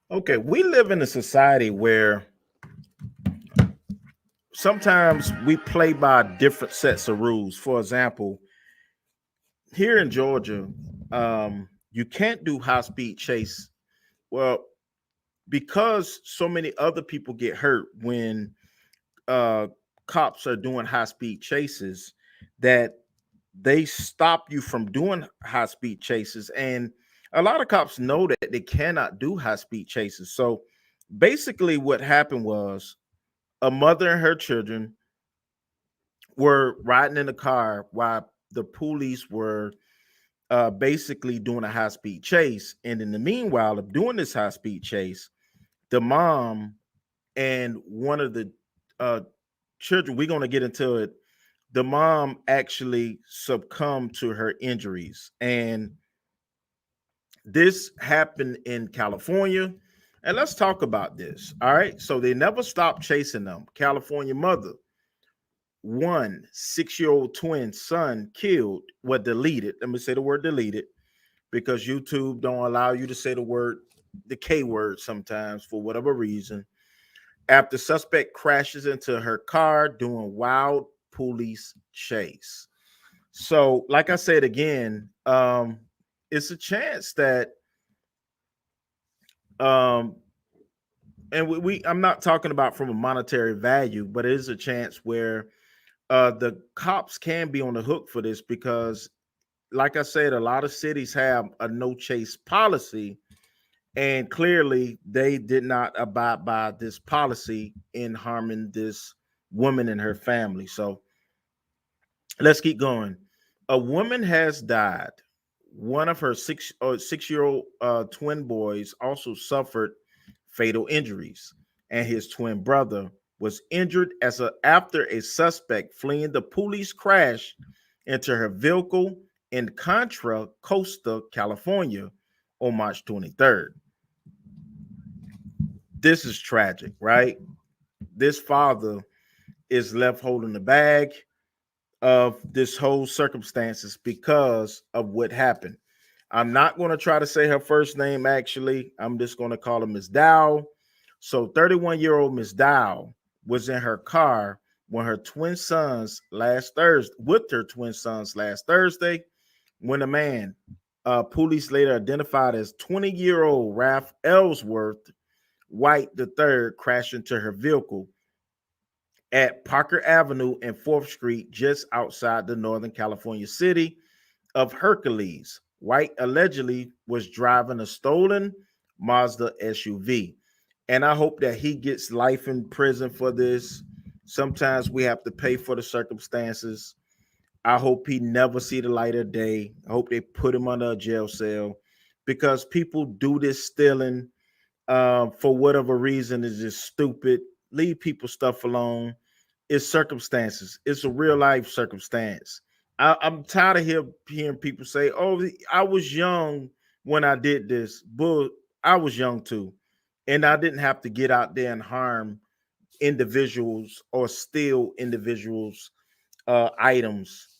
Okay, we live in a society where sometimes we play by different sets of rules. For example, here in Georgia, you can't do high speed chase. Well, because so many other people get hurt when uh, cops are doing high speed chases, that they stop you from doing high speed chases. And a lot of cops know that they cannot do high speed chases. So basically, what happened was a mother and her children were riding in the car while the police were basically doing a high speed chase. And in the meanwhile of doing this high speed chase, the mom and one of the uh, children, we're going to get into it. The mom actually succumbed to her injuries. And this happened in California. And let's talk about this. All right. So they never stopped chasing them. California mother, 1 6-year-old twin son killed, what deleted. Let me say the word deleted because YouTube don't allow you to say the K word sometimes for whatever reason. After suspect crashes into her car doing wild police chase. So, like I said again, it's a chance that um and I'm not talking about from a monetary value, but it is a chance where the cops can be on the hook for this because, like I said, a lot of cities have a no chase policy, and clearly they did not abide by this policy in harming this woman and her family. So let's keep going. A woman has died. One of her 6 year old twin boys also suffered fatal injuries, and his twin brother was injured after a suspect fleeing the police crash into her vehicle in Contra Costa, California, on March 23rd. This is tragic, right? This father is left holding the bag of this whole circumstances because of what happened. I'm not going to try to say her first name, actually. I'm just going to call her Miss Dowell. So 31-year-old Miss Dowell was in her car when her twin sons last Thursday, with her twin sons last Thursday, when a man, police later identified as 20-year-old Ralph Ellsworth White III, crashed into her vehicle at Parker Avenue and 4th Street, just outside the Northern California city of Hercules. White allegedly was driving a stolen Mazda SUV. And I hope that he gets life in prison for this. Sometimes we have to pay for the circumstances. I hope he never see the light of day. I hope they put him under a jail cell because people do this stealing for whatever reason is just stupid. Leave people stuff alone. It's circumstances. It's a real life circumstance. I'm tired of hearing people say, "Oh, I was young when I did this." But I was young too, and I didn't have to get out there and harm individuals or steal individuals' items,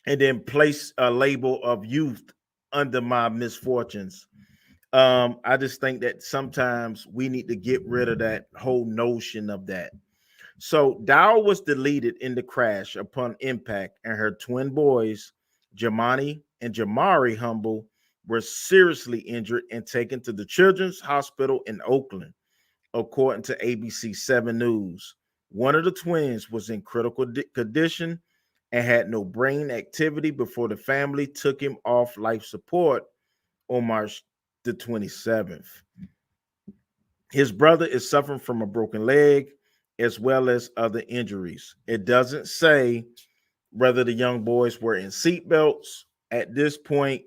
and then place a label of youth under my misfortunes. I just think that sometimes we need to get rid of that whole notion of that. So Dow was deleted in the crash upon impact, and her twin boys, Jamani and Jamari Humble, were seriously injured and taken to the Children's Hospital in Oakland, according to ABC 7 News. One of the twins was in critical condition and had no brain activity before the family took him off life support on March the 27th. His brother is suffering from a broken leg as well as other injuries. It doesn't say whether the young boys were in seatbelts. At this point,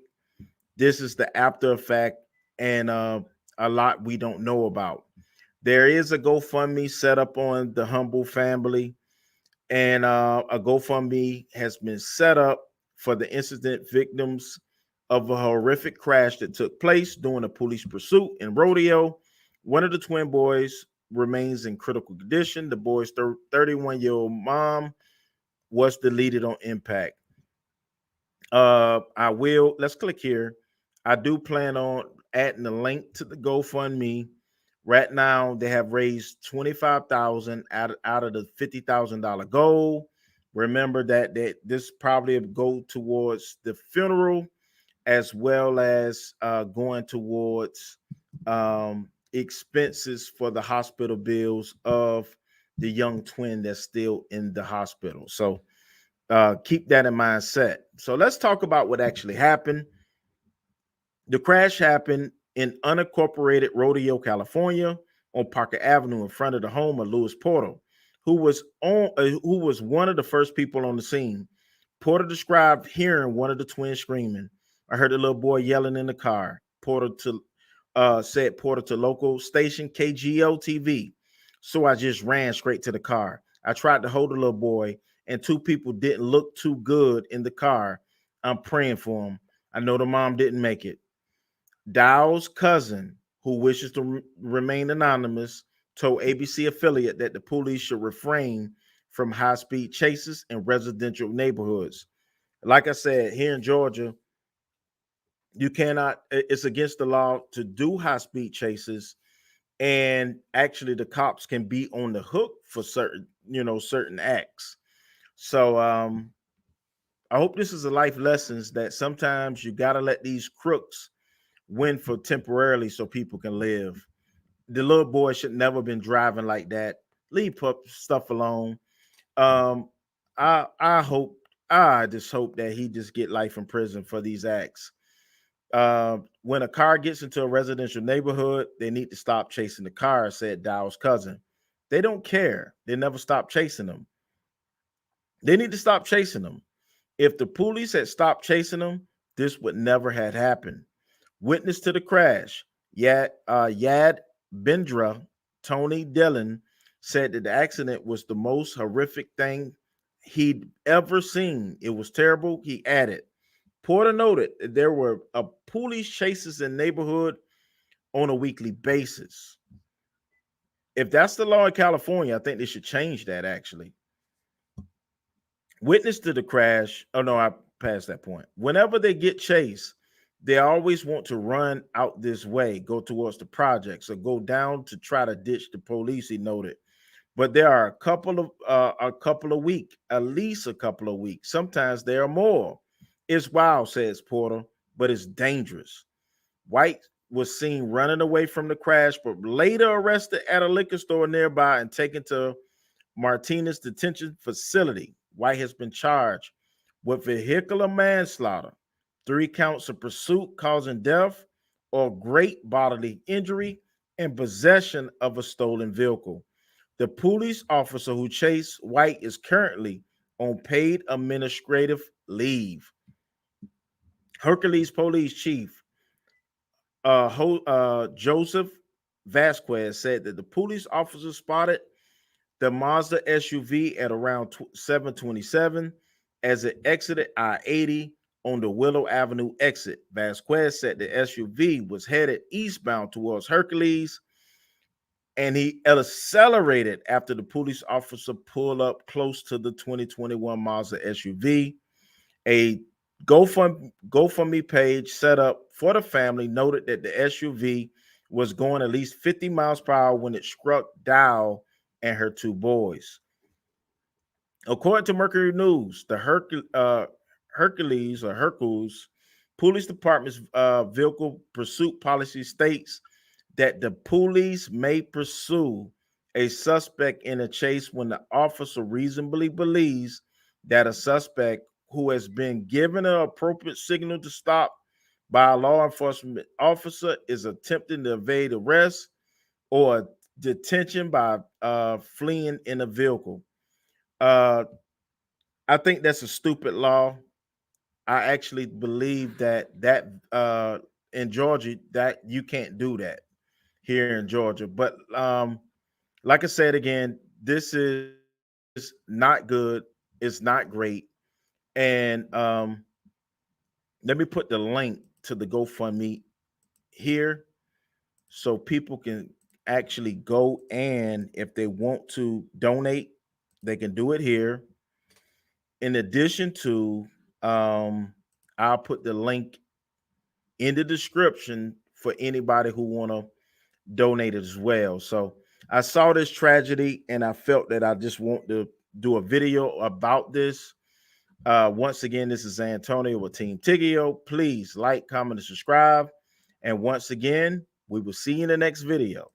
this is the after effect, and a lot we don't know about. There is a GoFundMe set up on the Humble family, and a GoFundMe has been set up for the incident victims of a horrific crash that took place during a police pursuit in Rodeo. One of the twin boys remains in critical condition. The boy's 31-year-old mom was deleted on impact. Let's click here. I do plan on adding the link to the GoFundMe. Right now, they have raised 25,000 out of the $50,000 goal. Remember that this probably will go towards the funeral as well as going towards expenses for the hospital bills of the young twin that's still in the hospital. So keep that in mind set. So let's talk about what actually happened. The crash happened in unincorporated Rodeo, California, on Parker Avenue in front of the home of Louis Porter, who was one of the first people on the scene. Porter described hearing one of the twins screaming. I heard a little boy yelling in the car. Said Porter to local station KGO TV. So I just ran straight to the car. I tried to hold the little boy, and two people didn't look too good in the car. I'm praying for him. I know the mom didn't make it. Dowell's cousin, who wishes to remain anonymous, told ABC affiliate that the police should refrain from high-speed chases in residential neighborhoods. Like I said, here in Georgia, you cannot, it's against the law to do high-speed chases, and actually the cops can be on the hook for certain acts. So I hope this is a life lessons that sometimes you got to let these crooks win for temporarily so people can live. The little boy should never been driving like that. Leave stuff alone. Um, I just hope that he just get life in prison for these acts. When a car gets into a residential neighborhood, they need to stop chasing the car, said Dow's cousin. They don't care. They never stop chasing them. They need to stop chasing them. If the police had stopped chasing them, this would never had happened. Witness to the crash, Yad Bendra, Tony Dillon, said that the accident was the most horrific thing he'd ever seen. It was terrible. He added, Porter noted that there were police chases in neighborhood on a weekly basis. If that's the law in California, I think they should change that actually. Witness to the crash. Oh no, I passed that point. Whenever they get chased, they always want to run out this way, go towards the projects, or go down to try to ditch the police. He noted, but there are a couple of weeks, at least a couple of weeks. Sometimes there are more. It's wild, says Porter, but it's dangerous. White was seen running away from the crash, but later arrested at a liquor store nearby and taken to Martinez detention facility. White has been charged with vehicular manslaughter, 3 counts of pursuit causing death or great bodily injury, and possession of a stolen vehicle. The police officer who chased White is currently on paid administrative leave. Hercules police chief Joseph Vasquez said that the police officer spotted the Mazda SUV at around 727 as it exited I-80 on the Willow Avenue exit. Vasquez said the SUV was headed eastbound towards Hercules, and he accelerated after the police officer pulled up close to the 2021 Mazda SUV. A GoFundMe page set up for the family noted that the SUV was going at least 50 miles per hour when it struck Dowell and her 2 boys. According to Mercury News, the Hercules Police Department's vehicle pursuit policy states that the police may pursue a suspect in a chase when the officer reasonably believes that a suspect who has been given an appropriate signal to stop by a law enforcement officer is attempting to evade arrest or detention by fleeing in a vehicle. Uh, I think that's a stupid law. I actually believe that in Georgia that you can't do that here in Georgia. But like I said again, this is not good. It's not great. And let me put the link to the GoFundMe here so people can actually go, and if they want to donate, they can do it here. In addition to, I'll put the link in the description for anybody who want to donate as well. So I saw this tragedy and I felt that I just want to do a video about this. Once again, this is Antonio with Team Tiggio. Please like, comment, and subscribe. And once again, we will see you in the next video.